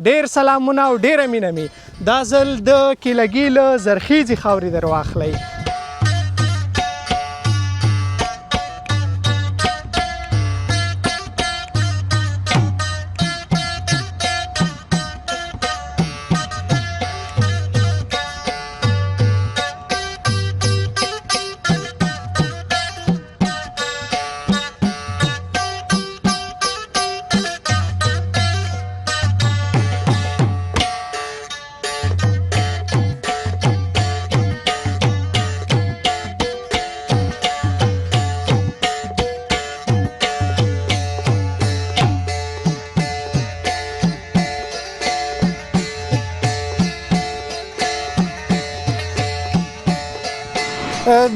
ډیر سلامونه او ډیره مینه می دا ځل د کیلګي له زرخیزې خاورې در واخلئ.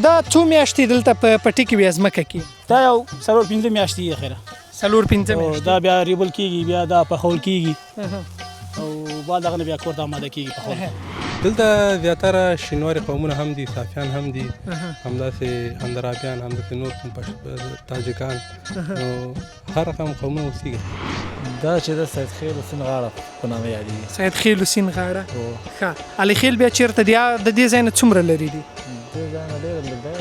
دا څو میاشتې دلته په پټي کې وي ځمکه کې؟ دا یو 4-5 میاشتې یې خیره 4-5 میاشتې. دا بیا ریبل کېږي، بیا دا پخول کېږي او بعد هغه نه بیا کور ته آماده کېږي پخول. دلته زیاتره شینواري قومونه هم دي، صافیان هم دي، همداسې اندرابیان، همداسې نور کوم تاجکان، نو هر رقم قومونه اوسېږي. دا چې د سید خیل حسین غاړه په نامه یادېږي. سید خیل حسین غاړه. ښه، علي خیل بیا چېرته دی؟ د دې ځای نه څومره لرې دي؟ دې ځای نه ډېر لږ دی،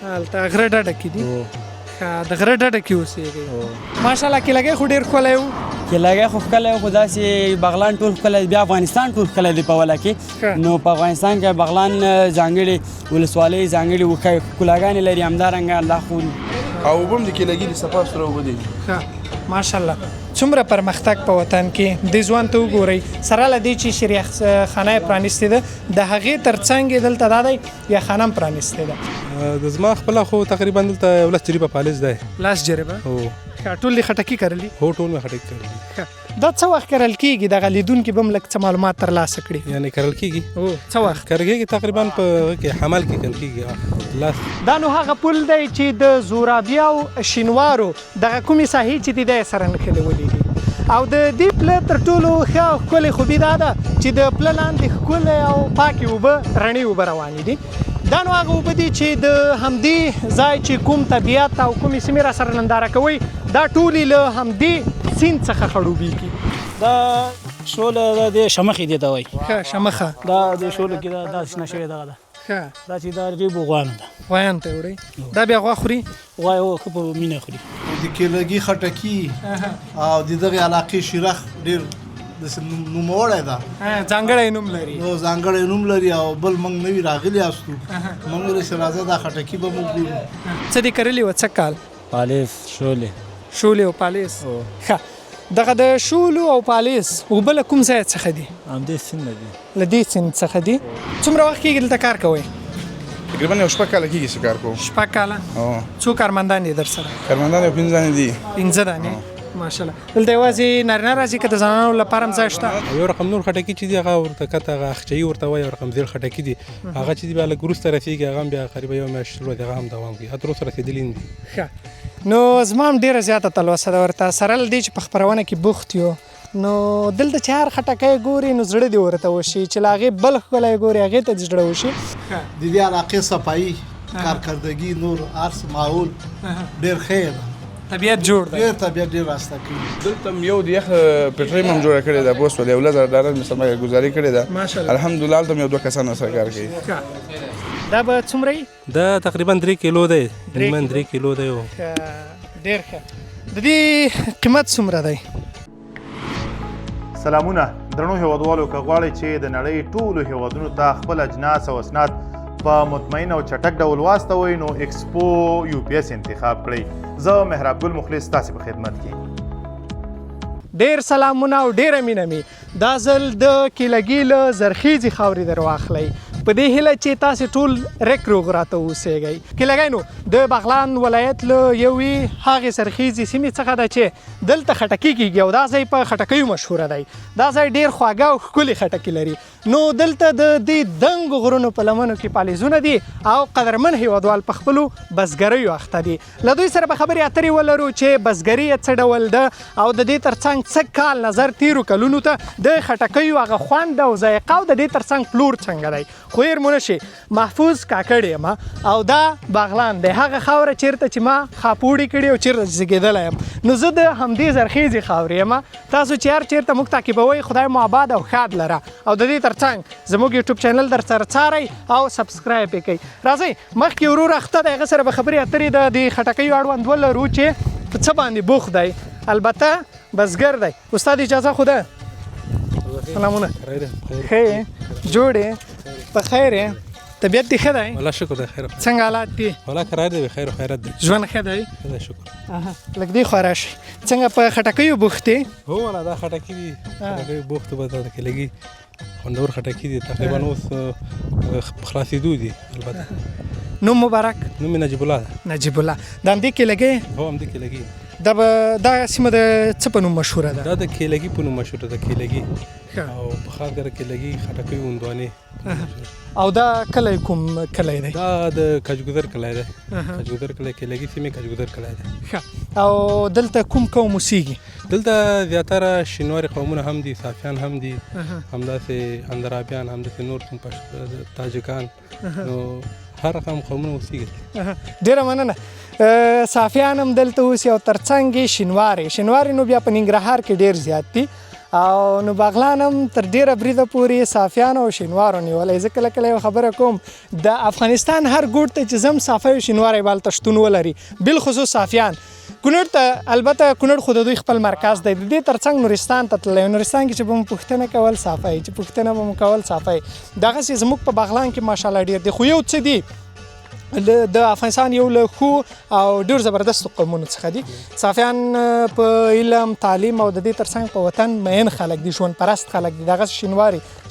هلته غره ډډه کې دي. ښه، د غره ډډه کې اوسېږي. ماشاءالله کیلګی خو ډېر ښکلی و. کیلګی خو ښکلی و، خو داسې بغلان ټول ښکلی دی، بیا افغانستان ټول ښکلی دی په وله کې. نو په افغانستان کې بغلان ځانګړې ولسوالۍ ځانګړې ښکلاګانې لري، همدارنګه الله خو او اوبه هم د کیلګي د صفا سره اوبه دي. ښه، ماشاءالله څومره پرمختګ په وطن کې دې ځوان ته وګورئ، سره له دې چې شریخ خانه یې پرانیستې ده، د هغې تر څنګ یې دلته دا دی یا خانه هم پرانیستې ده؟ د زما خپله خو تقریبا دلته 10 جریبه پالیز دی. 10 جریبه؟ هو. ټول دې خټکي کرلي؟ هو، ټول مې خټکي کرلي. دا څه وخت کرل کېږي؟ دغه لیدونکي به هم لږ څه معلومات ترلاسه کړي. یعنې کرل کېږي؟ هو. څه وخت کرل کېږي؟ تقریبا په حمل کې کرل کېږي. دا نو هغه پل دی چې د زورابیاو شینوارو دغه کومې ساحې چې دي دا یې سره نښلولې دي، او د دې پله تر ټولو ښه ښکلې خوبي دا ده چې د پله لاندې ښکلې او پاکې اوبه، رڼې اوبه روانې دي. دا نو هغه اوبه دي چې د همدې ځای چې کوم طبیعت او کومې سیمې را سره ننداره کوئ، دا ټولې له همدې سیند څخه خړوبېږي. دا شوله د شمخې دې ته وایي. ښه، شمخه. دا د شوله کې دا شنه شوې دغه ده. ښه، دا چې دا ریبو غوانه ده. غویان ته وړئ. دا بیا غوا خوري؟ غوا یې ښه په مینه خوري. د کیلګي خټکي او د دغې علاقې شیرخ ډېر نوموړی ده، ځانګړی نوم لري. نو ځانګړی نوم لري او بل موږ نوي راغلي یاستو، موږ ویل چې راځه دا خټکي به موږ ګورو. څه دې کرلي وه؟ څه کال؟ پالیز، شولې. شولې او پالیز. ښه، دغه د شولو او پالیز اوبه له کوم ځای څخه دي؟ همدې سیند نه دي. له دې سیند څخه دي. څومره وخت کېږي دلته کار کوئ؟ تقریبا یو 6 کاله کېږي چې کار کوم. 6 کاله؟ څو کارمندان دي در سره؟ کارمندان یو 5 دانې دي. 5 دانې؟ ماشاءالله. دلته یوازې نارینه راځي که د زنانو لپاره هم ځای شته؟ یو رقم نور خټکي چې دي هغه ورته کته هغه اخچهي ورته وایي، یو رقم زیړ خټکي دي، هغه چې دي بیا لږ وروسته رسېږي، هغه هم بیا قریبا یو میاشت ورځې هغه هم دوام کوي، تر اوسه رسېدلي نه دي. ښه، نو زما هم ډېره زیاته تلوسه ده ورته، سره له دې چې په خپرونه کې بوخت یو، نو دلته چې هر خټکی ګوري نو زړه دې ورته وشي، چې له هغې بل ښکلی ګوري هغې ته دې زړه وشي. د دې علاقې صفایي، کارکردګي، نور هر څه ماحول ډېر ښه ده، طبیعت جوړ دی، ډېر طبیعت ډېر راسته کوي. دلته یو د یخ پټرۍ هم جوړه کړې ده، بوس ولې $10,000 مې سرمایه ګزاري کړې ده. الحمدلله هلته مې یو 2 کسان سره کار کوي. دا به څومره وي؟ دا تقریبا 3 کیلو دی، تقریبا 3 کیلو دی. ډېر ښه. د دې قیمت څومره دی؟ سلامونه درنو هیوادوالو، که غواړئ چې د نړۍ ټولو هیوادونو ته خپل اجناس او اسناد په مطمئن او چټک ډول واستوئ، نو ایکسپو UPS انتخاب کړئ. زه مهراب ګل مخلص تاسې په خدمت کې. ډېر سلامونه او ډېره مینه مې دا ځل د کیلګي له زرخیزې خاورې در واخلئ، په دې هیله چې تاسې ټول رک روغ راته اوسیږئ. کیلګی نو د بغلان ولایت له یوې هغې زرخیزې سیمې څخه ده چې دلته خټکي کېږي او دا ځای په خټکیو مشهوره دی. دا ځای ډېر خواږه او ښکلي خټکي لري. نو دلته د دې دنګو غرونو په لمنو کې پالیزونه دي او قدرمن هیوادوال په خپلو بزګریو اخته دي. له دوی سره به خبرې اترې ولرو چې بزګري یې څه ډول ده او د دې تر څنګ څه کال نظر تیرو کلونو ته د خټکیو هغه خوند او ذایقه او د دې تر څنګ پلور څنګه دی. خو هېر مو نشي، محفوظ کاکړ یم او دا بغلان دی، هغه خاوره چېرته چې ما خاپوړې کړې او چېرته چې زیږېدلی یم. نو زه د همدې همدې زرخیزې خاورې یم تاسو چې هر چېرته موږ تعقیبوئ خدای مو آباد او ښاد لره او د دې ترڅنګ زموږ یوټیوب چینل در سره څارئ او سبسکرایب یې کوئ. راځئ مخکې ورور اخته دی هغه سره به خبرې اترې د خټکیو اړوند ولرو چې په څه باندې بوخت دی البته بزګر دی. استاد اجازه خو ده؟ سلامونه ښه یې جوړ یې په خیر یې طبیعت دې ښه دی؟ والله شکر دی خیر څنګه حالات دي؟ والله قرار دی خیر و خیرت دی ژوند ښه دی؟ ښه دی شکر لږ دې خوا راشئ څنګه په خټکیو بوخت یې؟ هو والله دا خټکي دي خټکي بوخت به دا کې لګي خوندور خټکي دي تقریبا اوس په خلاصېدو دي البته. نوم مبارک؟ نوم مې نجیب الله ده. نجیب الله د همدې کې لګې؟ هو همدې کې لګي. دا سیمه د څه په نوم مشهوره ده؟ دا د کیلګي په نوم مشهوره ده کیلګي او په خاص کر کیلګي خټکي وندوانه او دا کلی کوم کلی دی؟ دا د کجګودر کلی دی کجګودر کلی کیلګي سیمه کجګودر کلی دی. او دلته کوم قوم اوسیږي؟ دلته زیاتره شینواري قومونه هم دي صافیان هم دي همداسې اندرابیان همداسې نور کوم تاجکان نو هر رقم قومونه اوسیږي. ډیره مننه. صافیان هم دلته اوسي او ترڅنګ یې شینواري نو بیا په ننګرهار کې ډیر زیات دي او نو بغلان هم تر ډیره بریده پورې صافیان او شینوارو نیولی. زه کله کله یو خبره کوم د افغانستان هر ګوټ ته چې ځم صافی او شینواری به هلته شتون ولري بالخصوص صافیان. کونړ ته البته کونړ خو د دوی خپل مرکز دی د دې ترڅنګ نورستان ته تللی نورستان کې چې به مو پوښتنه کول صافی چې پوښتنه به مو کول صافی. دغسې زموږ په بغلان کې ماشاءالله ډیر دی خو یو څه دي د افغانستان یو له ښو او ډېر زبردستو قومونو څخه دي. صافیان په علم تعلیم او د دې ترڅنګ په وطن مین خلک دي ژوند پرست خلک دي. دغسې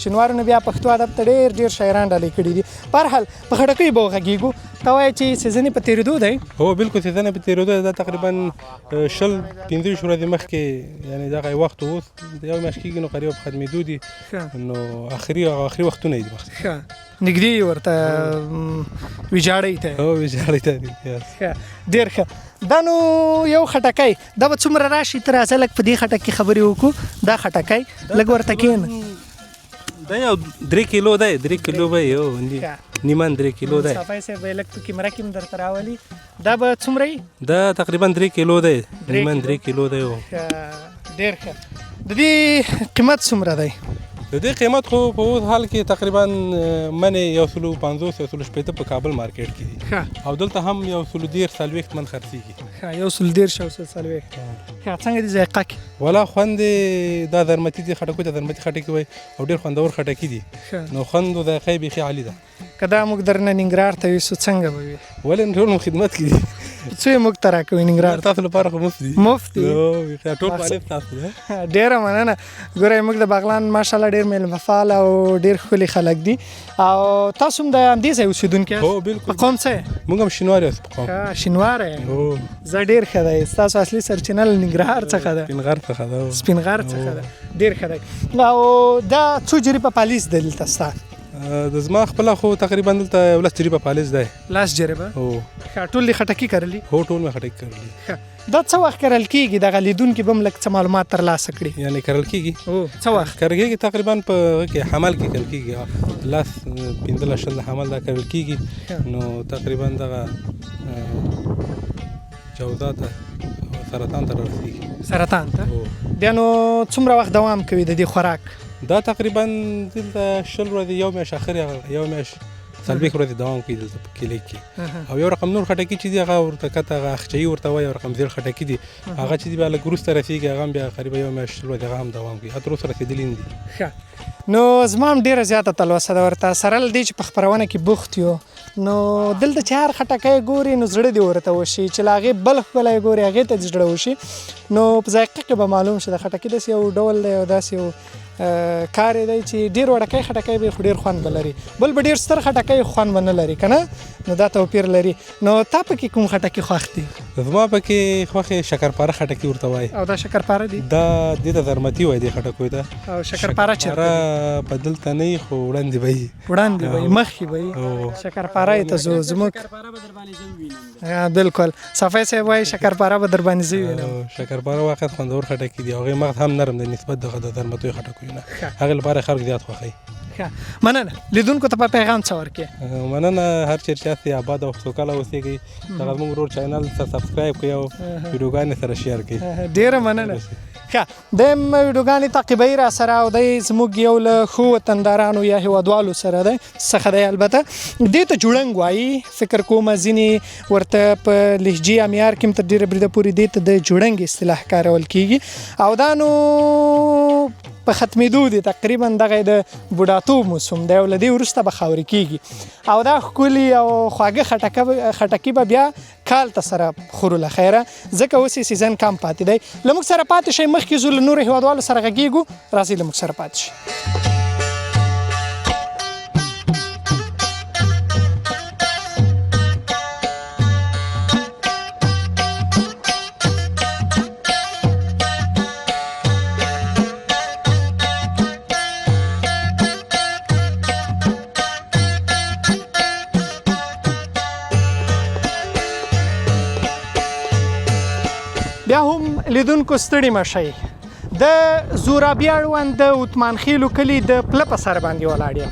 شینوارو نه بیا پښتو ادب ته ډېر شاعران ډالۍ کړي دي. بهرحال په خټکیو به وغږېږو. ته وایې چې سیزن یې په تېرېدو دی؟ هو بالکل سیزن یې په تېرېدو دی. دا تقریبا 15 ورځې مخکې یعنې دغه وخت اوس یو میاشت کېږي نو قریبا په ختمېدو دي نو آخري وختونه یې دي. نږدې یې ورته ویجاړۍ ته؟ هو ویجاړۍ ته دي. ډېر ښه. دا نو یو خټکی دا به څومره راشي ته راځه لږ په دې خټکي خبرې وکړو. دا خټکی لږ ورته کښېنه. دا یو 3 کیلو دی 3 کیلو به یو نیمان 3 کیلو دی. صافی صاحب به لږ پکې مرکې هم درته راولي. دا به څومره وي؟ دا تقریبا 3 کیلو دی نیمان 3 کیلو دی. ډېر ښه. د دې قیمت څومره دی؟ د دې قیمت خو په اوس حال کې تقریبا منې 150 160 په کابل مارکیټ کې دي او دلته هم 140 من خرڅېږي. 140 څنګه دي ذایقه کې؟ والا خوند دا درمتي دي خټکو ته درمتي خټکي وایي او ډېر خوندور خټکي دي نو خوند او ذایقه یې بیخي عالي ده. که دا موږ درنه ننګرهار ته یوسو څنګه به وي؟ ولې ټول خدمت کې دي څو یې موږ ته راکوي ننګرهار تاسو لپاره خو مفت دي. مفت دي ټول مالف تاسو ده. ډېره مننه. ګورئ موږ د بغلان ماشاءالله ډېر میلمه فعال او ډېر ښکلي خلک دي او تاسو هم د همدې ځای اوسېدونکي یاست؟ هو بالکل. په قوم څه یې؟ موږ هم شینواري یاست په قوم. شینواری یې؟ زه ډېر ښه دی. ستاسو اصلي سرچینه له ننګرهار څخه ده؟ سپین غر څخه ده. ډېر ښه دی. او دا څو جریبه پالیز دی دلته ستا؟ د زما خپله خو تقریبا دلته 10 جریبه پالیز دی. 10 جریبه؟ هو. ټول دې خټکي کرلي؟ هو ټول مې خټکي کرلي. دا څه وخت کرل کېږي دغه لیدونکي به هم لږ څه معلومات ترلاسه کړي؟ یعنې کرل کېږي څه وخت کرل کېږي؟ تقریبا په کې حمل کې کرل کېږي 15 حمل دا کرل کېږي نو تقریبا دغه جوزات سرطان ته رسېږي. سرطان ته؟ بیا نو څومره وخت دوام کوي د دې خوراک؟ دا تقریبا دلته 20 ورځې یو میاشت اخر یو میاشت 40 ورځې دوام کوي دلته په کلی کې. او یو رقم نور خټکي چې دي هغه ورته کته هغه اخچهي ورته وایي یو رقم زیړ خټکي دي هغه چې دي بیا لږ وروسته رسېږي هغه هم بیا قریبا یو میاشت ورځې هغه هم دوام کوي تر اوسه رسېدلي نه دي. نو زما هم ډېره زیاته تلوسه ده ورته سره له دې چې په خپرونه کې بوخت یو نو دلته چې هر خټکی ګوري نو زړه دې ورته وشي چې له هغې بل ښکلی ګوري هغې ته دې زړه وشي نو په ذایقه کې به معلوم شي د خټکي داسې یو ډول دی او داسې یو کار دی چې ډېر وړکی خټکی به خو ډېر خوند به لري بل به ډېر ستر خټکی خوند به نه لري که نه نو دا توپیر لري. نو تا پکې کوم خټکي خوښ دي؟ زما پکې خوښ شکرپاره خټکي ورته وایي. او دا شکرپاره دي؟ دا دې ته زرمتي وایي دې خټکو ته. او شکرپاره چېرته په دلته نه وي خو وړاندې به وي. وړاندې به وي مخکې به وي شکرپاره یې ته ځو زموږ بالکل صفی صاحب وایي شکرپاره به در باندې زه وینم. شکرپاره واقعا خوندور خټکي دي هغې مغز هم نرم دی نسبت دغه د زرمتیو خټکیو نه هغې لپاره خلک زیات خوښوي. ښه مننه لیدونکو ته په پیغام څه ورکړې مننه هر چیرې چې یاستئ آباد او سوکاله اوسېږئ دغه زموږ ورور چینل ته سبسکرایب کړئ او ویډیوګانې سره شیر کړئ ډیره مننه ښه د ویډیوګانې تعقیبوي را سره او دی زموږ یو له ښو وطندارانو یا هیوادوالو سره دی څخه دی البته دې ته جوړنګ وایي فکر کوم ځینې ورته په لهجې یا معیار کې هم تر ډېره بریده پورې دې ته د جوړنګ اصطلاح کارول کېږي او دا نو په ختمېدو دي تقریبا دغه د بوډاتوب موسم دی او له دې وروسته به خاورې کېږي او دا ښکلي او خواږه خټکي به بیا کال ته سره خورو له خیره ځکه اوس یې سیزن کم پاتې دی له موږ سره پاتې شئ مخکې ځو له نورو هیوادوالو سره غږېږو راځئ له موږ سره پاتې شئ بیا هم لیدونکو ستړي مه شئ د زورابي اړوند د عثمان خیلو کلي د پله په سر باندې ولاړ یم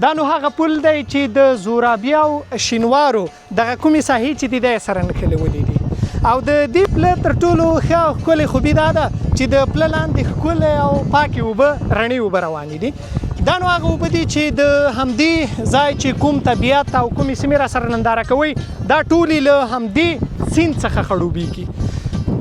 دا نو هغه پل دی چې د زورابي او شینوارو دغه کومې ساحې چې دي دا یې سره نښلولي دي او د دې پله تر ټولو ښه او ښکلې خوبي دا ده چې د پله لاندې ښکلې او پاکې اوبه رڼې اوبه روانې دي دا نو هغه اوبه دي چې د همدې ځای چې کوم طبیعت او کومې سیمې را سره ننداره کوئ دا ټولې له همدې سیند څخه خړوبېږي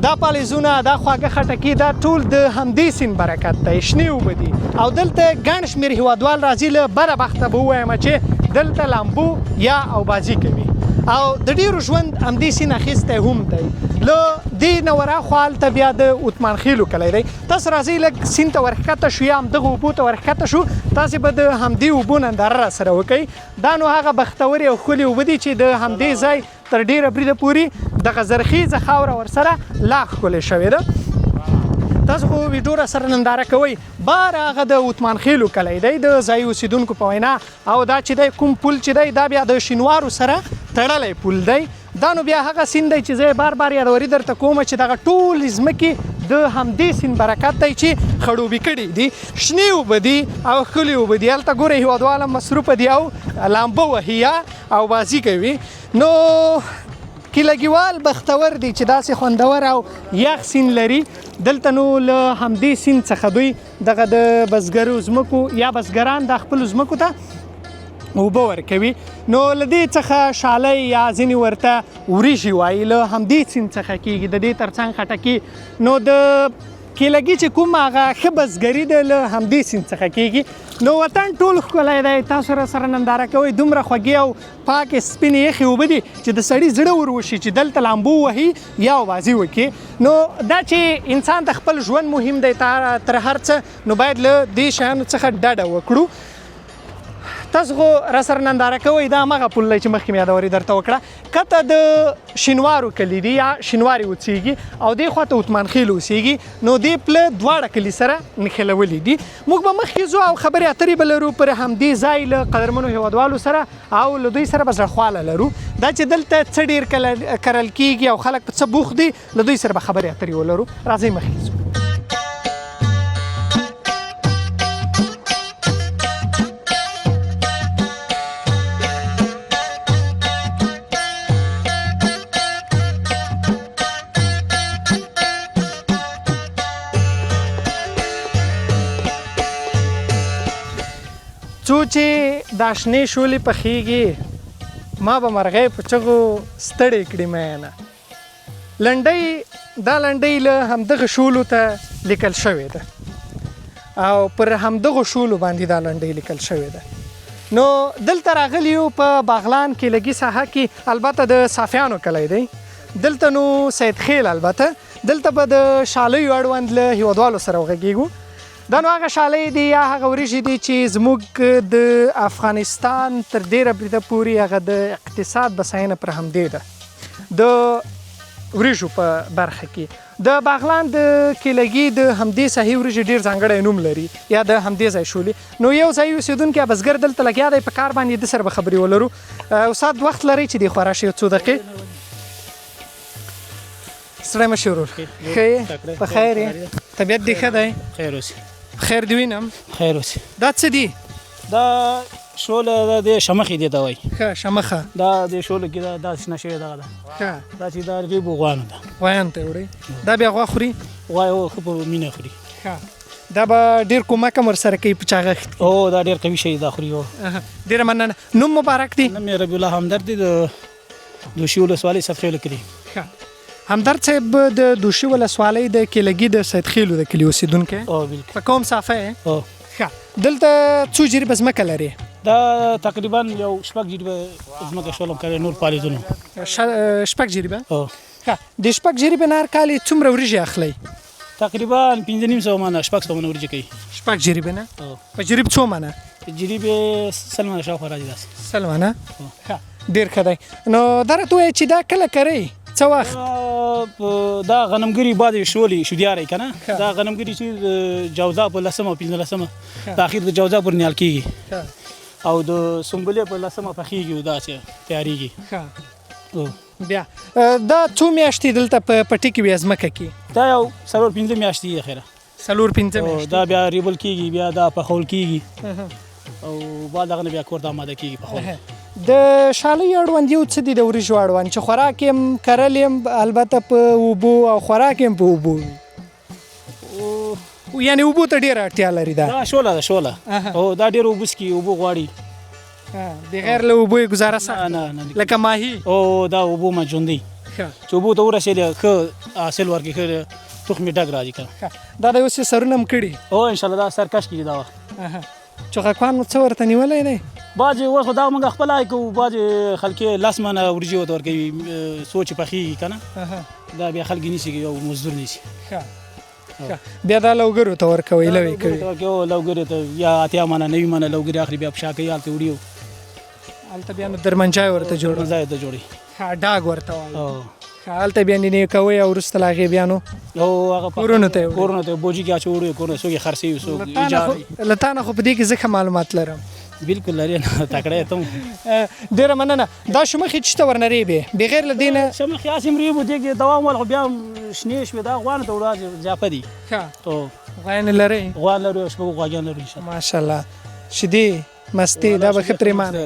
دا پالیزونه دا خواږه خټکي دا ټول د همدې سیند برکت دی شنې اوبه دي او دلته ګڼ شمېر هیوادوال راځي له بده بخته به ووایم چې دلته لامبو یا اوبازي کوي او د ډېرو ژوند همدې سیند اخیستی هم دی له دې نه وراخوا هلته بیا د عثمان خیلو کلی دی تاسو راځئ لږ سیند ته ورښکته شو یا همدغه اوبو ته ورښکته شو تاسې به د همدې اوبو ننداره را سره وکئ دا نو هغه بختورې او ښکلې اوبه دي چې د همدې ځای تر ډېره بریده پورې دغه زرخیزه خاوره ورسره لا ښکلې شوې ده تاسو خو ویډیو را سره ننداره کوئ بار هغه د عثمان خیلو کلی دی د ځایي اوسیدونکو په وینا او دا چې دی کوم پل چې دی دا بیا د شینوارو سره تړلی پل دی دا نو بیا هغه سیند دی چې زه یې بار بار یادوري درته کوم چې دغه ټولې ځمکې د همدې سیند برکت دی چې خړوبې کړي دي شنې اوبه دي او ښکلې اوبه دي هلته ګورئ هیوادوال هم مصروفه دي او لامبه وهي یا اوبازي کوي نو کیلګیوال بختور دي چې داسې خوندور او یخ سیند لري دلته نو له همدې سیند څخه دوی دغه د بزګرو ځمکو یا بزګران د خپلو ځمکو ته اوبه ورکوي نو له دې څخه شالی یا ځینې ورته وریژې وایي له همدې سیند څخه کېږي د دې ترڅنګ خټکي نو د کیلګي چې کوم هغه ښه بزګري ده له همدې سیند څخه کېږي نو وطن ټول ښکلی دی تاسو را سره ننداره کوئ دومره خوږې او پاکې سپینې یخې اوبه دي چې د سړي زړه ور وشي چې دلته لامبو وهي یا اوبازي وکړي نو دا چې انسان د خپل ژوند مهم دی تر هر څه نو باید له دې شیانو څخه ډډه وکړو تاسو خو را سره ننداره کوئ دا همغه پل دی چې مخکې مې یادوري درته وکړه کته د شینوارو کلي دي یا شینوارې اوسېږي او دې خواته عثمان خیل اوسېږي نو دې پله دواړه کلي سره نښلولي دي موږ به مخکې ځو او خبرې اترې به لرو پر همدې ځای له قدرمنو هیوادوالو سره او له دوی سره به زړخواله لرو دا چې دلته څه ډېر کرل کېږي او خلک په څه بوخت دي له دوی سره به خبرې اترې ولرو راځئ مخکې ځو څو چې دا شنې شولې پخېږي ما به مرغۍ په چغو ستړې کړي مینه لنډۍ دا لنډۍ له همدغه شولو ته لیکل شوې ده او پر همدغه شولو باندې دا لنډۍ لیکل شوې ده نو دلته راغلي یو په باغلان کیلګي ساحه کې البته د صافیانو کلی دی دلته نو سید خیل البته دلته به د شالیو اړوند له هیوادوالو سره وغږېږو دا نو هغه شالی دي یا هغه وریژې دي چې زموږ د افغانستان تر ډېره بریده پورې هغه د اقتصاد بساینه پر همدې ده د وریژو په برخه کې د باغلان د کیلګي د همدې ساحې وریژې ډېر ځانګړی نوم لري یا د همدې ځای شولې نو یو ځای اوسېدونکی بزګر دلته لګیا دی په کار باندې د سره به خبرې ولرو استاد وخت لرئ چې دی خو راشئ څو دقیقې ستړی مه شې ورور ښه یې په خیر یې طبیعت دې ښه دی خیر اوسې خیر دې وینم خیر اوسې دا څه دي دا شوله د شمخې دی ته وایي ښه شمخه دا د شوله کې دا شنه شوې دغه ده ښه دا چې دا ریبو غوانو ده غویان ته وړي دا بیا غوا خوري غوا یې ښه په مینه خوري ښه دا به ډېر کومک هم ورسره کوي په چاغښت کې او دا ډېر قوي شی دا خوري ډېره مننه نوم مبارک دی نوم یې ربیع الله همدرد دی د دوشي ولسوالۍ سفخیلو کلي همدرد صاحب د دوشي ولسوالۍ د کیلګي د سیدخیلو د کلي اوسېدونکی او بالکل په کوم صافه یې او ښه دلته څو جریبه ځمکه لري دا تقریبا یو شپږ جریبه ځمکه شولم کړی نور پالیدونو شپږ جریبه او ښه د شپږ جریبه نه هر کال یې څومره وریجې اخلئ تقریبا 5.5 منه شپږ منه ورجې کوي شپږ جریبه نه په جریب څو منه جریبې 100 منه شاوخوا راځي داسې 100 منه ښه ډېر ښه دی نو دا راته ووایه چې دا کله کرئ څه وخت دا غنمګري بعد شولې شودیاري که نه دا غنمګري چې جوزا په 10 او 15 د اخر د جوزا پر نیال کېږي او د سنبلې په 10 پخېږي دا چې تیارېږي بیا دا څو میاشتې دلته په پټي کې بیا ځمکه کې دا یو 4-5 میاشتې دي خیره 4-5 میاشتې دا بیا ریبل کېږي بیا دا پخول کېږي او بعد هغه نه بیا کور ته آماده کېږي پخول د شالیو اړوند یو څه دي د وریجو اړوند چې خوراک یې هم کرل یې هم البته په اوبو او خوراک یې هم په اوبو یعنې اوبو ته ډېره اړتیا لري دا شوله ده شوله او دا ډېر اوبه څکي اوبو غواړي بغیر له اوبو یې ګزاره سخت نه لکه ماهي او دا اوبو ما ژوندی چې اوبو ته ورسېدې ښه حاصل ورکړي ښه تخم یې ډک راځي که دا د اوس یې سرونه هم کړي او انشاءالله دا سرکش کېږي دا وخت چوغکوان څه ورته نیولی دی بعضې اوس خو دا موږ خپله کوو بعضې خلکې 10 منه وریجې ورته ورکوي څو چې پخېږي که نه دا بیا خلک نیسي یو مزدور نیسي بیا دا لوګرو ته ورکوئ لوی کوي لوګرو ته یا 80 منه 90 منه لوګري اخلي بیا په شا کوي هلته وړي هلته بیا نو درمنچای ورته جوړوي ځای ته جوړي ډاګ ورته وایي هلته بیا نیې کوئ او وروسته له هغې بیا نو او هغه کورونو ته کورونو ته بوجي کې اچوړي کورونه څوک یې خرڅوي څوک ایجار له تا نه خو په دې کې زه ښه معلومات لرم بالکل لري نه تکړه ته ډېره مننه دا شمخې چې ته ورنه ریبې بغیر له دې نه شمخې هسې ریبو دې کې دوام ول خو بیا شنې شوې دا غوانو ته وړاندې زیاپه دي ښه غویانې لرئ غوان لرو شپږ غواګان لرو انشاءالله ماشاءالله شیدې مستې دا به ښه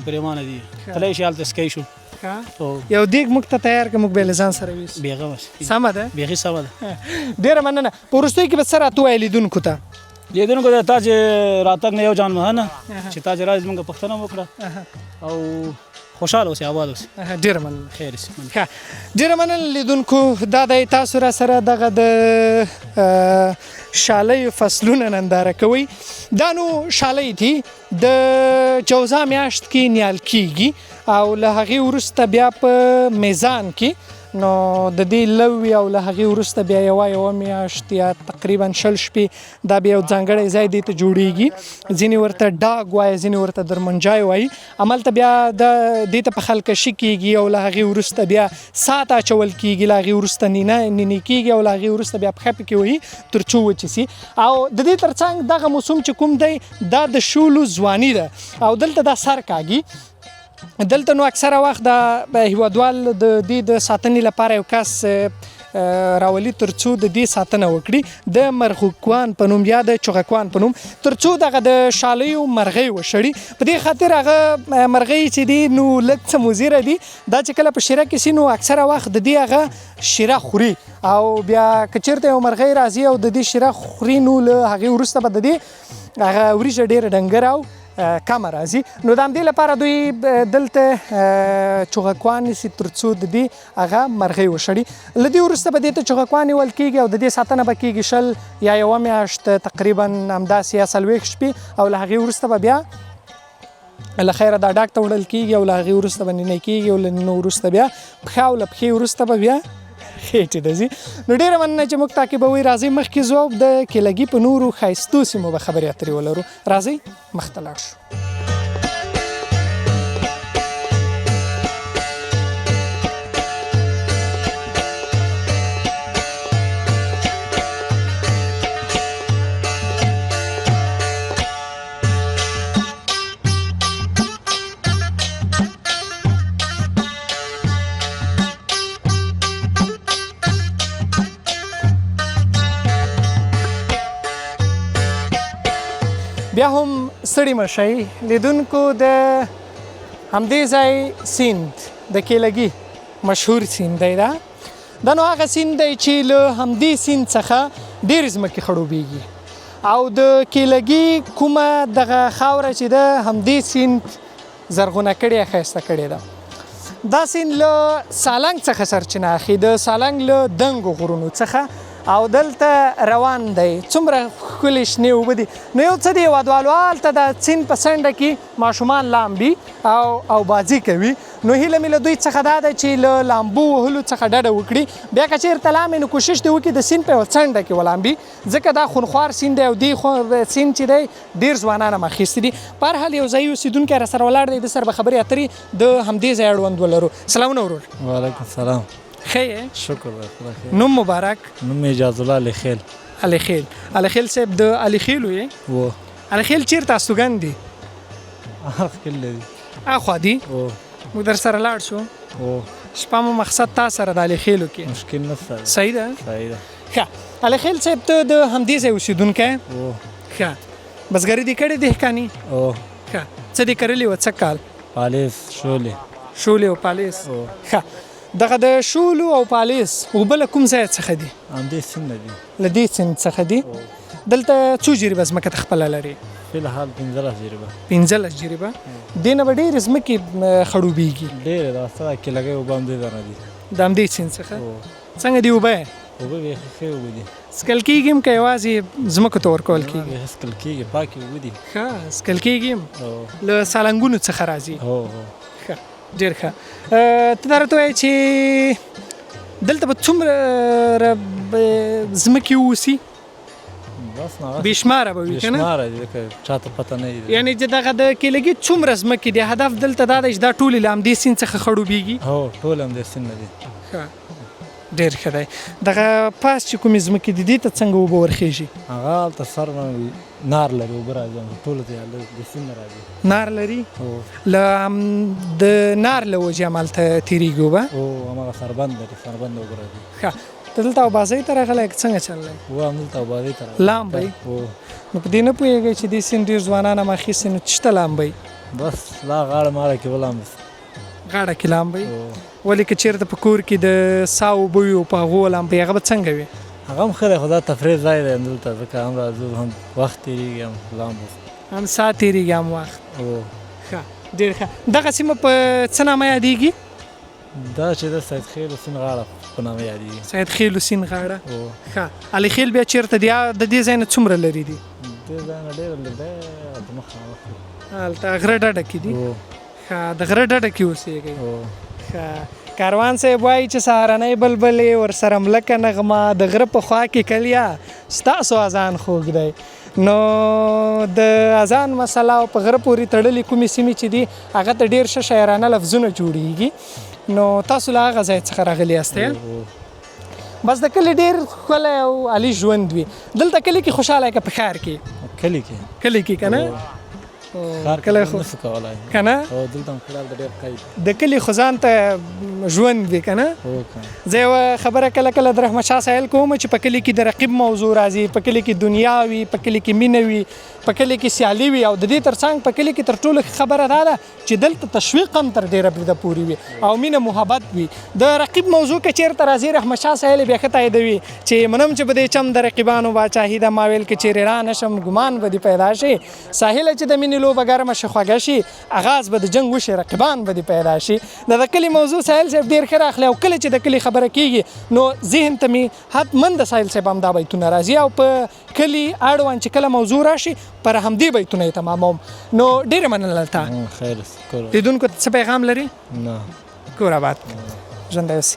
پرېمانه دي تللی شي هلته سکی شو یو دیګ موږ ته تیار که موږ به یې له ځان سره ویسو بېغه سمه ده بیخي سمه ده ډېره مننه په وروستیو کې به څه راته ووایې لیدونکو ته لیدونکو ته تا چې راتګ نه یو جان مه نه چې تا چې راځي موږ پوښتنه وکړه او خوشحاله اوسې آباد اوسې ډېره مننه خیر ډېره مننه لیدونکو دا دی تاسو را سره دغه د شالیو فصلونه ننداره کوئ دا نو شالی دي د جوزا میاشت کې نیال کېږي او له هغې وروسته بیا په میزان کې نو د دې لوی او له هغې وروسته بیا یوه میاشت یا تقریبا 20 شپې دا بیا یو ځانګړی ځای دې ته جوړیږي ځینې ورته ډاګ وایي ځینې ورته درمنجای وایي هملته بیا دې ته پخلکشي کېږي او له هغې وروسته بیا سات اچول کېږي له هغې وروسته نینې کېږي او له هغې وروسته بیا پښه پکې وهي تر څو وچې سي او د دې تر څنګ دغه موسم چې کوم دی دا د شولو ځواني ده او دلته دا سر کاږي دلته نو اکثره وخت د هیوادوال د دې د ساتنې لپاره یو کس راولي تر څو د دې ساتنه وکړي د مرغوکوان په نوم یا د چغکوان په نوم تر څو دغه د شالیو مرغۍ وشړي په دې خاطر هغه مرغۍ چې دي نو لږ څه مضره دي دا چې کله په شیره کې سي نو اکثره وخت د دې هغه شیره خوري او بیا که چېرته یو مرغۍ راځي او د دې شیره خوري نو له هغې وروسته به د دې هغه وریجه ډېره ډنګره او کمه راځي نو د همدې لپاره دوی دلته چغکوان نیسي تر څو د دې هغه مرغۍ وشړي له دې وروسته به دې ته چغکوان نیول کېږي او د دې ساتنه به کېږي 20 یا یوه میاشت تقریبا همداسې یا 40 شپې او له هغې وروسته به بیا له خیره دا ډاک ته وړل کېږي او له هغې وروسته به نینې کېږي او له نینو وروسته بیا پښه او له پښې وروسته به بیا خېټې ته ځي نو ډېره مننه چې موږ تعقیبوئ راځئ مخکې ځو د کیلګي په نورو ښایستو سیمو به خبرې اترې ولرو راځئ مخ ته لاړ شو بیا هم ستړي مه شئ لیدونکو د همدې ځای سیند د کیلګي مشهور سیند دی دا نو هغه سیند دی چې له همدې سیند څخه ډېرې ځمکې خړوبېږي او د کیلګي کومه دغه خاوره چې ده همدې سیند زرغونه کړې ښایسته کړې ده دا سیند له سالنګ څخه سرچینه اخلي د سالنګ له دنګو غرونو څخه او دلته روان دی څومره ښکلې شنې اوبه دي نو یو څه دی هېوادوالو هلته د سیند په څنډه کې ماشومان لامبي او بازي کوي نو هیله مې له دوی څخه دا ده چې له لامبو وهلو څخه ډډه وکړي بیا که چېرته لامبي نو کوشش دې وکړي د سیند په یوه څنډه کې ولامبي ځکه دا خونخوار سیند دی او دې سیند چې دی ډېر ځوانان هم اخیستي دي په هر حال یو ځایي اوسېدونکی راسره ولاړ دی د سره به خبرې اترې د همدې ځای اړوند ولرو سلامونه ورور وعلیکم السلام ښه یې شکر دی خدای خیر نوم مبارک نوم اجاز الله علی خیل علي خیل صاحب د علي خیلو یې و علي خیل چیرته استوګن دي خیل دی اخوا دي و موږ در سره لاړ شو و شپه مو مقصد تا سره د علي خیلو کې مشکل نشته صحیح ده صحیح ده ښه علي خیل صاحب ته د همدې ځای اوسېدونکی و ښه بزګري دې کړې دهقاني او ښه څه دې کرلي وه څه کال پالیس شولې شولې او پالیس او ښه دغه د شولو او پالیس اوبه له کوم ځای څخه دي همدې سیند دی له دې سیند څخه دي دلته څو جریبه ځمکه ته خپله لري فی الحال 15 جریبه 15 جریبه دې نه به ډېرې ځمکې خړوبېږي ډېرې دا سره کې لګي اوبه هم دې دانه دي د همدې سیند څخه او څنګه دي اوبه اوبه به ښه اوبه دي سکل کېږي هم که یوازې ځمکو ته ورکول کېږي به هسکل کېږي پاکې اوبه دي ښه سکل کېږي هم او له سالنګونو څخه راځي هو ښه ډېر ښه ته دا راته وایې چې دلته به څومره ځمکې واوسي بس نه بې شماره به وي که نه شماره دي ځکه چاته پته نه وي یعنې چې دغه د کیلګي څومره ځمکې دي هدف دلته دا دی چې دا ټولې له همدې سیند څخه خړوبېږي هو ټول هم دې سیند دي ښه ډېر ښه دی دغه پاس چې کومې ځمکې دي دې ته څنګه اوبه ورخېږي هغه هلته سر نار لري اوبه راځي ټولو ته د سیند نه راځي نار لري هو له د نار له وجې همالته تېرېږي اوبه او هماغه سربند لري سربند اوبه راځي ښه ته دلته اوبازۍ ته راغلی که څنګه چل دی و همدلته اوبازۍ ته لامبئ هو نو په دې نه پوهېږئ چې دې سیند ډېر ځوانان هم اخیستي نو چشته لامبئ بس لا غاړه ماړه کې ولامبس غاړه کې لامبئ ولې که چېرته په کور کې د سا اوبه وي او په هغو ولامبئ هغه به څنګه وي هغه هم ښه دی خو دا تفریح ځای دی همدلته ځکه هم راځو هم وخت تېرېږي هم لامبس هم سا تېرېږي هم وخت او ښه ډېر ښه دغه سیمه په څه نامه یادېږي دا چې د سید خیل سیند غاړه په نامه یادېږي سید خیلو سیند غاړه او ښه علي خیل بیا چېرته دی د دې ځای نه څومره لرې دي دې ځای نه ډېر لږ دی د مخامخ هلته غره ډډه کې دي او ښه د غره ډډه کې اوسېږئ او ښه کاروان صاحب وایي چې سهارنۍ بلبلې ورسره ملکه نغمه د غره په خوا کې کلیا ستاسو اذان خوږ دی نو د اذان مسله او په غره پورې تړلې کومې سیمې چې دي هغه ته ډېر ښه شاعرانه لفظونه جوړیږي نو تاسو له هغه ځای څخه راغلي یاستئ بس د کلي ډېر ښکلی او عالي ژوند وي دلته کلي کې خوشحاله که په ښار کې کلي کې کلي کې که نه ښار کلی کې خو نشو کولی که نه او دلته هم خلال د ډېر قید د کلي خو ځان ته ژوند وي که نه هو که زه یوه خبره کله کله د رحمت شاه سایل کوم چې په کلي کې د رقیب موضوع راځي په کلي کې دنیا وي په کلي کې مینه وي په کلي کې سیالي وي او د دې ترڅنګ په کلي کې تر ټولو خبره دا ده چې دلته تشویق هم تر ډېره بریده پورې وي او مینه محبت وي د رقیب موضوع که چېرته راځي رحمت شاه سایل بیا ښه تاییدوي چې منم چې په دې چم د رقیبانو باچاهي ده ما ویل که چیرې را نشم ګمان به دې پیدا شي ساحله چې د مینې لوبه ګرمه شي خوږه شي اغاز به د جنګ وشي رقیبان به دې پیدا شي د کلي موضوع سایل صاحب ډېر ښه راخلي او کله چې د کلي خبره کېږي نو ذهن ته مې حتما د سایل صاحب هم دا بیتونه راځي او په کلي اړوند چې کله موضوع راشي پر همدې بیتونه یې تماموم نو ډېره مننه تا خیر کور لیدونکو ته څه پیغام لري نه کور آباد ژوندی اوسئ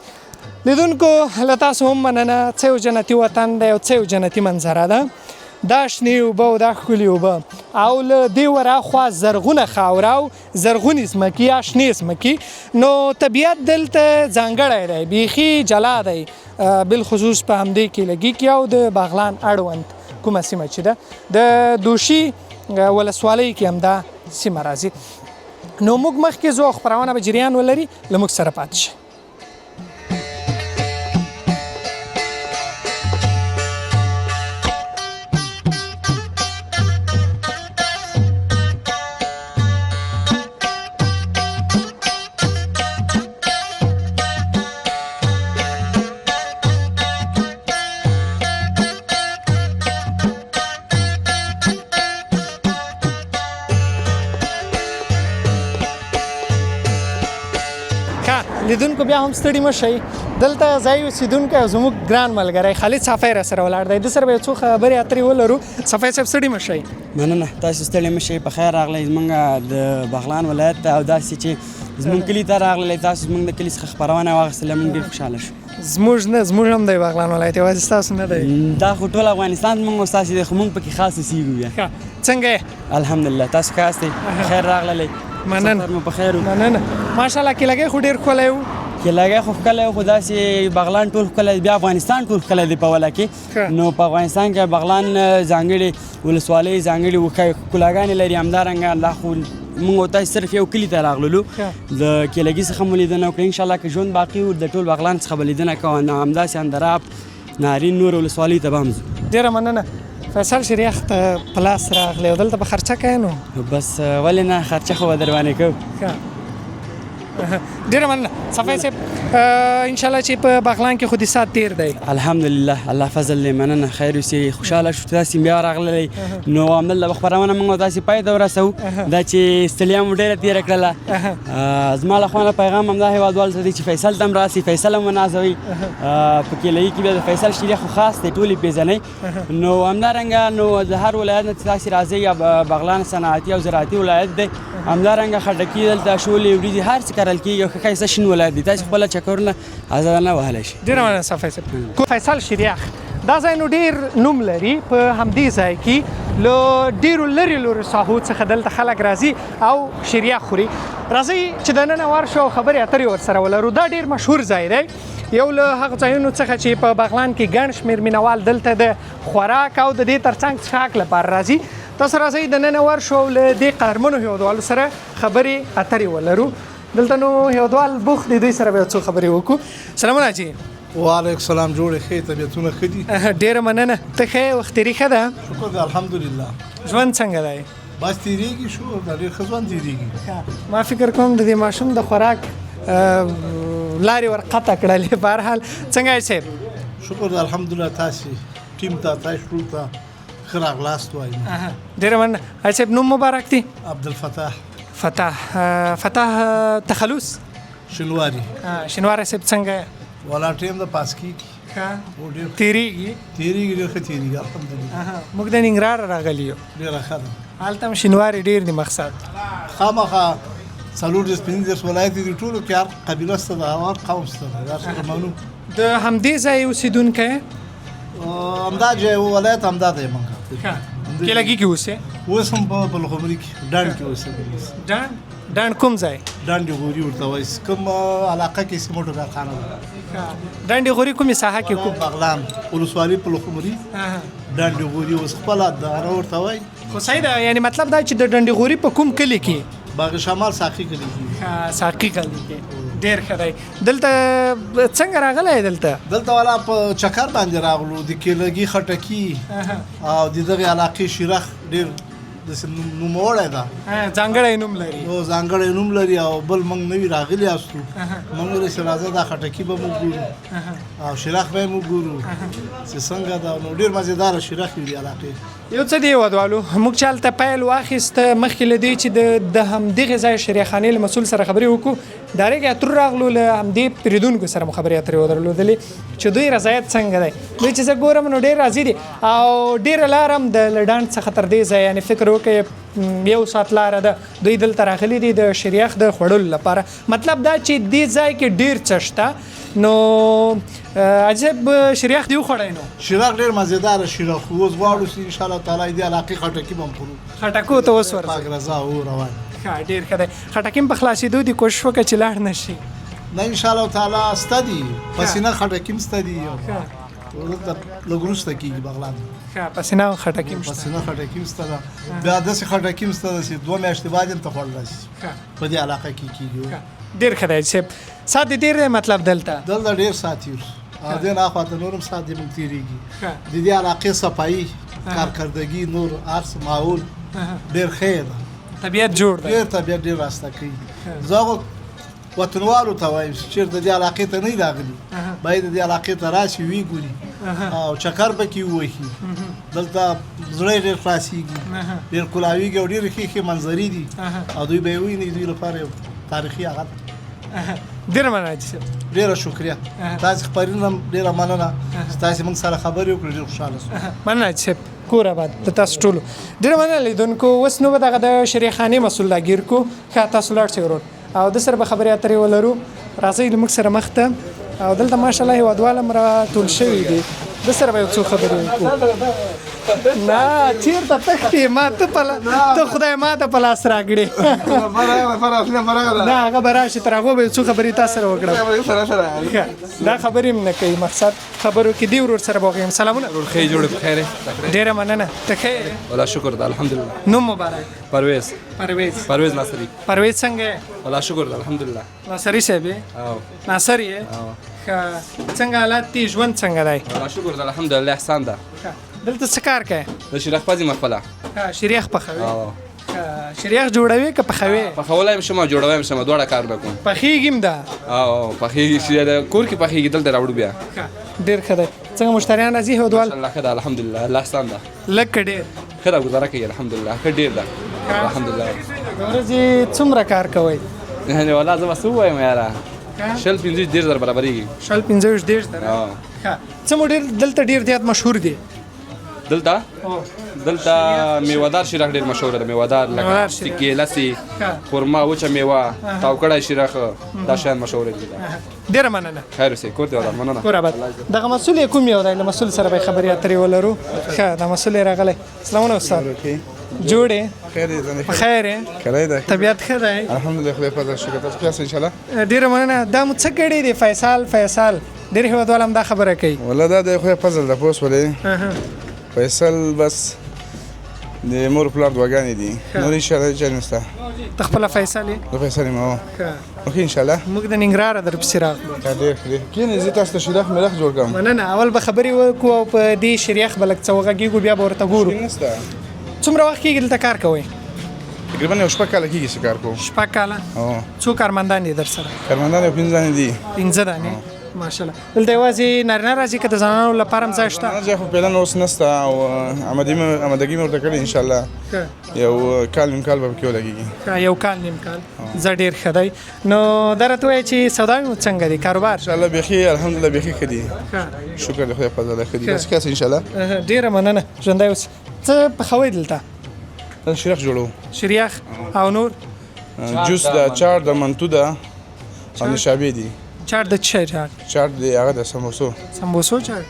لیدونکو له تاسو هم مننه څه یو جنتي وطن دی او څه یو جنتي منظره ده دا شنې اوبه او دا ښکلې اوبه او له دې وراخوا زرغونه خاوره او زرغونې ځمکې یا شنې ځمکې نو طبیعت دلته ځانګړی دی بیخي جلا دی بالخصوص په همدې کیلګي کې او د باغلان اړوند کومه سیمه چې ده د دوشي ولسوالۍ کې هم دا سیمه راځي نو موږ مخکې ځو خپرونه به جریان ولري له موږ سره پاتې شئ اوریدونکو بیا هم ستړي مه شئ دلته ځای اوسیدونکی او زموږ ګران ملګری خالد صافی راسره ولاړ دی د سره به یو څو خبرې اترې ولرو صافی صاحب ستړي مه شئ مننه تاسو ستړي مه شئ په خیر راغلی زمونږ د بغلان ولایت ته او داسې چې زمونږ کلي ته راغلی تاسو زمونږ د کلي څخه خپرونه واخیستله موږ ډېر خوشحاله شو زموږ نه زموږ هم دی بغلان ولایت یوازې ستاسو نه دی دا خو ټول افغانستان زمونږ او ستاسې دی خو موږ پکې خاص اوسېږو بیا څنګه یې الحمدلله تاسو ښه یاستئ خیر راغلی مننه سفر مو په خیر و مننه ماشاءالله کیلګی خو ډېر ښکلی و کیلګی خو ښکلی و خو داسې بغلان ټول ښکلی دی بیا افغانستان ټول ښکلی دی په وله کې نو په افغانستان کې بغلان ځانګړې ولسوالۍ ځانګړې ښکلاګانې لري همدارنګه دا خو موږ او تاسو صرف یو کلي ته راغللو د کیلګي څخه مو لیدنه وکړه انشاءالله که ژوند باقي و د ټول بغلان څخه به لیدنه کوو همداسې اندراب نارین نور ولسوالۍ ته به هم ځو ډېره مننه فیصل شریخ ته په لاس راغلی او دلته به خرچه کوې نو بس ولې نه خرچه خو به در باندې کوو ډېره مننه صفی صاحب انشاءالله چې په بغلان کې خو د سات تیر دی الحمدلله الله فضل دی مننه خیر اوسې خوشحاله شو تاسې بیا راغلی نو همدلته به خپرونه موږ او تاسې پای ته ورسوو دا چې ستړیا مو ډېره تېره کړله زما له خوا نه پیغام همدا هېوادوالو ته دی چې فیصل ته هم راسئ فیصل هم ونازوئ په کیلایي کې بیا د فیصل شریخ خو خاص دی ټول یې پېژنئ نو همدارنګه نو د هر ولایت نه چې تاسې راځئ یا بغلان صنعتي او زراعتي ولایت دی همدارنګه خټکي دلته شولې وریجې هر څه کرل کېږي او ښه ښایسته شین ولایت دی تاسې خپله چکرونه ازادانه وهلی شي ډېره مننه صفی صاحب فیصل شریخ دا ځای نو ډېر نوم لري په همدې ځای کې له ډېرو لرې لرې ساحو څخه دلته خلک راځي او شریخ خوري راځئ چې دننه ورشو او خبرې اترې ورسره ولرو دا ډېر مشهور ځای دی یو له هغه ځایونو څخه چې په بغلان کې ګڼ شمېر مینوال دلته د خوراک او د دې ترڅنګ څښاک لپاره راځي تاسو راځئ دننه ورشو او له دې قهرمنو هېوادوالو سره خبرې اترې ولرو دلته نو هېوادوال بوخت دي دوی سره به یو څو خبرې وکړو سلامونه جي وعلیکم السلام جوړې ښې طبیعتونه ښه دي ډېره مننه ته ښه یې وختیري ښه ده شکر دی الحمدلله ژوند څنګه دی بس تېرېږي شو دا ډېر ښه ژوند تېرېږي ما فکر کوم د دې ماشوم د خوراک لارې ورقطع کړلې بهرحال څنګه یې صاحب شکر دی الحمدلله تاسې ټیم ته تاسې ټول ته ښه راغلاست وایم ډېره مننه صاحب نوم مبارک دی عبدالفتاح فتح تخلص شنواري شنواري صاحب څنګه ولا ټیم د پاس کېږي تېرېږي ډېر ښه تېرېږي الحمدلله موږ د ننګرهار راغلي یو ډېره ښه ده هلته هم شینواري ډېر دي مقصد خامخا څلور پنځه ولایت دي ټولو کې هر قبیله شته ده هر قوم شته ده دا څه معلوم د همدې ځای اوسېدونکی همدا ولایت همدا دی موږ کیلګي کې اوسې اوس هم په بلخمري کې ډانډ کې اوسې ډانډ کوم ځای ډانډ غوري ورته وایي کوم علاقه کې سیمټو کارخانه ده ډانډ غوري کومې ساحه کې کوم بغلان ولسوالۍ بلخمري ډانډ غوري اوس خپله داره ورته وایي خو صحیح ده یعنې مطلب دا چې د ډانډ غوري په کوم کلي کې باغ شمال ساقي کلي کې ساقي کلي کې ډېر ښه دی دلته څنګه راغلی دلته والا په چکر باندې راغلو د کیلګي خټکي او د دغې علاقې شیرخ ډېر داسې نوموړی ده ځانګړی نوم لري ځانګړی نوم لري او بل موږ نوي راغلي یاستو موږ ویل چې راځه دا خټکي به موږ ګورو او شیرخ به یې موږ ګورو چې څنګه ده نو ډېر مزېداره شیرخ وي د علاقې یو څه دی هېوادوالو موږ چې هلته پیل واخیست مخکې له دې چې د همدغې ځای شریخانې له مسؤل سره خبرې وکړو ډایرکټ اترو راغلو له همدې پیرودونکو سره مو خبرې اترې ودرلودلې چې دوی رضایت څنګه دی دوی چې زه ګورم نو ډېر راضي دي او ډېره لاره هم د ډانډ څخه تر دې ځای یعنې فکر وکړئ یو ساعت لاره ده دوی دلته راغلي دي د شریخ د خوړلو لپاره مطلب دا چې دې ځای کې ډېر څه شته نو عجب شریخ دی وخوړی نو شیرخ ډېر مزېداره شیرخ اوس غواړو چې انشاءالله تعالی دې علاقې خټکي به هم خورو خټکو ته اوس ورځو پاک رضا او روان ډېر ښه دی خټکي هم په خلاصېدو دي کوشش وکړه چې لاړ نه شي نه انشاءالله تعالی سته دي پسینه خټکي هم سته دي لږ وروسته کېږي بغلان پسینه خټکي هم پسینه خټکي هم شته ده بیا داسې خټکي هم شته ده چې 2 میاشتې بعد هم ته خوړل راشي په دې علاقه کې کېږي ډېر ښه دی صاحب ساعت دې ډېر دی مطلب دلته ډېر ساعت یې او دې نه اخوا ته نور هم ساعت دې موږ تېرېږي د دې علاقې صفایي کارکردګي نور هر څه ماحول ډېر ښه ده طبیعت جوړ دی ډېر طبیعت ډېر راسته کوي زه وطنوالو ته وایم چې چېرته دې علاقې ته نه راغلي باید دې علاقې ته راشي ویې ګوري او چکر پکې ووهي دلته زړه یې ډېر خلاصېږي ډېر کلاویږي او ډېرې ښې ښې منظرې دي او دوی به یې ویني دوی لپاره یو تاریخي هغه ډېره مننه حاجي صاحب. ډیره شکریه تاسو خبرونه ډیره مننه تاسو موږ سره خبرې وکړې ډیر خوشاله شوم. مننه حاجي صاحب کور آباد د تاسو ټولو ډېره مننه لیدونکو. اوس نو به دغه د شریخانې مسؤل راګیر کو ښه تاسو لاړ شئ ورور او د سره به خبرې اترې ولرو. راځئ له موږ سره مخ ته او دلته ماشاءالله هېوادوال هم راټول شوي دي د سره به یو څو خبرې وکړو. نه چېرته تښتې ما ته خدای ما ته په لاس راکړې نه هغه به راشي تر هغو به یو څو خبرې تا سره وکړم. دا خبرې هم نه کوي مقصد خبرو کې دی ورور سره به وغیم. سلامونه ورور ښې جوړې په خیر ډېره مننه. ته ښه یې؟ والله شکر ده الحمدلله. نوم مبارک؟ پرویز ناصري. پرویز څنګه یې؟ والله شکر ده الحمدلله. ناصري صاحب یې؟ ناصر یې؟ ښه څنګه حالات دي ژوند څنګه دی؟ والله شکر ده الحمدلله احسان ده. دلته څه کار کوې؟ د شریخ پزې مه خپله شریخ پخوې؟ شریخ جوړوې که پخوې؟ پخولی هم شم او جوړوی هم شم دواړه کارونه کوم. پخېږي هم ده؟ پخېږي کور کې پخېږي دلته راوړو بیا. ډېر ښه دی. څنګه مشتریان راځي هېوادوال؟ الله ښه ده الحمدلله الله احسان ده. لږ که ډېر؟ ښه ده ګزاره کوي الحمدلله ښه ډېر ده الحمدلله. د ورځې څومره کار کوئ؟ والله زه به څه ووایم یاره 15-20 زره برابرېږي. 15-20 زره؟ ښه څه مو دلته ډېر زیات مشهور دي؟ دلته میوهدار شیرخ ډېر مشهوره ده. میوهدار لکه سکې لسې خرما وچه میوه تاوکړی شیرخ دا شیان مشهوره دي. ډېره مننه. خیر اوسئ کور دې ودان مننه. کور آباد. دغه مسؤل یې کوم یو دی؟ له مسؤل سره به یې خبرې اترې ولرو. ښه دا مسؤل یې راغلی. سلامونه استاد جوړ یې؟ په خیر یې؟ طبیعت ښه دی؟ الحمدلله خدای پاک شکر تاسو ښه انشاءالله. ډېره مننه. دا مو څه کړي دي فیصل ډېر هېوادوال هم دا خبره کوي. والله دا د خدای فضل ده پوه شولې فیصل بس د مور پلار دعاګانې دي نور انشاءالله چا نشته. ته خپله فیصل یې؟ زه فیصل یم اوکې انشاءالله. موږ د ننګرهاره درپسې راغلو. ډېر کښېنئ زه تاسو ته شریخ میرخ جوړ کړم. مننه. اول به خبرې وکړو او په دې شریخ به لږ څه وغږېږو بیا به ورته ګورو. څومره وخت کېږي دلته کار کوئ؟ تقریبا یو 6 کاله کېږي چې کار کوم. 6 کاله؟ څو کارمندان دي در سره؟ کارمندان یو 5 دانې دي. 15 دانې ماشاءالله. دلته یوازې نارینه راځي که د زنانو لپاره هم ځای شته؟ ځای خو فعلا اوس نشته او آمادګي مې ورته کړې انشاءالله یو کال نیم کال به پکې ولګېږي. یو کال نیم کال زه ډېر ښه دی. نو دا راته ووایه چې سوداوې مو څنګه دي کاروبار؟ انشاءالله بیخي الحمدلله بیخي ښه دي شکر د خدای فضله ښه دي داسې ښه انشاءالله. ډېره مننه. ژوندی اوسې. څه پخوئ دلته؟ شریخ جوړو. شریخ او نور؟ جوس ده چاټ ده منتو ده او نشابې دي. چاټ د څه شی چاټ؟ چاټ دی هغه د سموسو چاټ.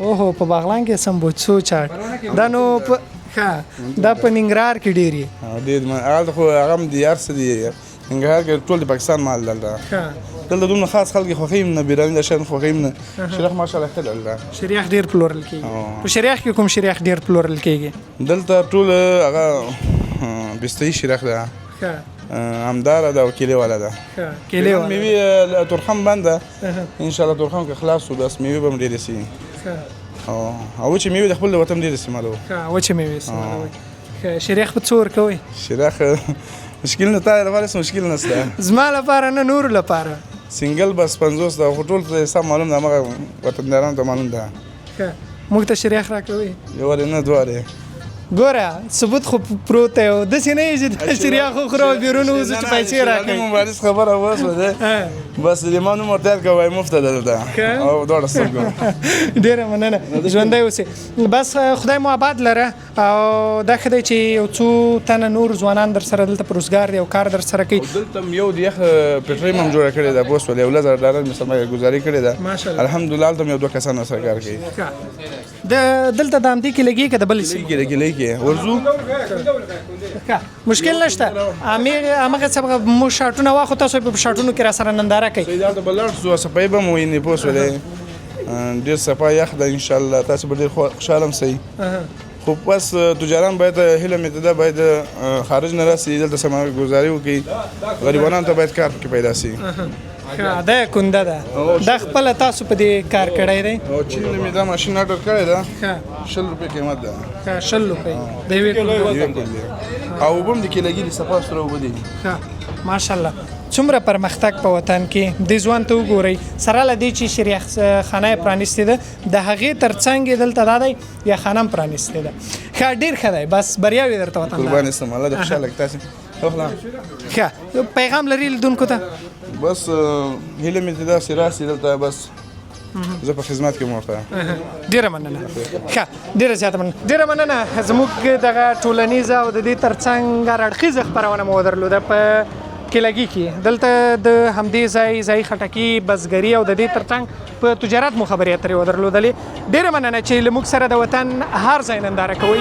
اوهو په باغلان کې سمبوسو چاټ دا نو ښه دا په ننګرهار کې ډېر یې؟ ډېر هغه خو هغه هم د یار څه دي ننګرهار کې ټول د پاکستان مال دلته دومره خاص خلک یې خوښوي نه بیراني دا شیان خوښوي نه. شریخ ماشاءالله ښه دلته شریخ ډېر پلورل کېږي. په شریخ کې کوم شریخ ډېر پلورل کېږي؟ دلته ټول هغه بستهي شریخ ده همداره ده او کیلې والا ده. کیلې والا میوې تورخم بنده انشاءالله تورخم که خلاص شو بس میوې به هم ډېرې سي او وچې میوې د خپل د وطن ډېرې استعمالوو. وچې میوې استعمالوئ. شریخ په څو ورکوئ؟ شریخ مشکل نه تا لپاره هېڅ مشکل نشته. زما لپاره نه نورو لپاره سنګل بس 50 ده خو ټول ته حساب معلوم ده همغه وطندارانو ته معلوم ده. موږ ته شریخ راکوئ؟ یو وارې نه دوه وارې. ګوره ثبوت خو پروت دی او داسې نه یې چې د شریخ وخورو او بیرون ووځو چې پیسې راکوي. مبارز خبره وشوه ده بس د ما نوم ورته یاد کړه وایي مفته ده دلته او دواړه سترګو. ډېره مننه. ژوندی اوسې. بس خدای مو آباد لره او دا ښه دی چې یو څو تنه نور ځوانان در سره دلته په روزګار دی او کار در سره کوي. دلته یو د یخ پټریم هم جوړه کړې ده پوه شولې $11,000 مې سرمایه‌ګزاري کړې ده الحمدلله. هلته مې یو 2 کسان سره کار کوي. دلته د همدې کې لګي که د بلې سیمې کې لګي ورځو مشکل نشته. همغه څه مو شاټونه واخو تاسو په شاټونو کې را سره ننداره کوي. دا به لاړ شو صفایي به مو وینې پوه شولې ډېر صفا یخ ده انشاءالله تاسو به ډېر خوشحاله هم سئ. خو بس تجاران باید هیله مې ده باید خارج نه راسي دلته سرمایه‌ګزاري وکړي غریبانو ته باید کار پکې پیدا سي. دا کونده ده دا خپله تاسو په دې کار کړی دی؟ چین مې دا ماشین آرډر کړی ده 60 روپۍ قیمت ده. 60 روپۍ د یوې کونډې او اوبه هم د کیلګي د صفا سره اوبه دي. ماشاءالله. څومره پرمختګ په وطن کې دې ځوان ته وګورئ سره له دې چې شریخ خانه یې پرانیستې ده د هغې تر څنګ یې دلته دا دی یا خانه هم پرانیستې ده. ښه ډېر ښه دی بس بریاوې درته وطندار. قربان استم الله دې خوشحاله کړي تاسې. ښه پیغام لري لیدونکو ته؟ بس هیله مې ته داسې راسي دلته بس زه په خدمت کې ورته ډیره مننه ښه ډیره زیاته مننه ډیره مننه زموږ دغه ټولنیزه او د دې ترڅنګ هر خپرونه مو درلوده په کلګي کې دلته د همدې ځای خټکي بزګري او د دې ترڅنګ په تجارت مو خبرې اترې ودرلودلې ډیره مننه چې له موږ سره د وطن هر ځای ننداره کوئ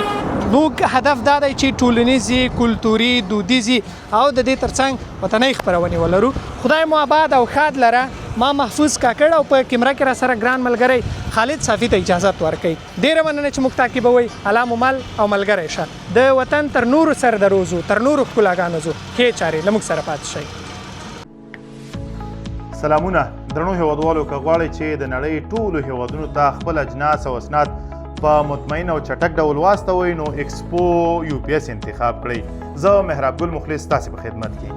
موږ هدف دا دی چې ټولنیزې کلتوري دودیزې او د دې ترڅنګ وطنۍ خپرونې ولرو خدای مو آباد او ښاد لره ما محفوظ کاکړ او په کیمره کې را سره ګران ملګری خالد صافي ته اجازت ورکړئ ډیره مننه چې موږ تعقیبوئ الله مو مل او ملګری شه د وطن تر نورو سر دروزو تر نورو ښکلاګانو ځو ښې چارې له موږ سره پاتې شئ سلامونه درنو هیوادوالو که غواړئ چې د نړۍ ټولو هیوادونو ته خپل اجناس او اسناد په مطمئن او چټک ډول واستوئ نو ایکسپو UPS انتخاب کړئ زه مهراب ګل مخلص تاسې په خدمت کې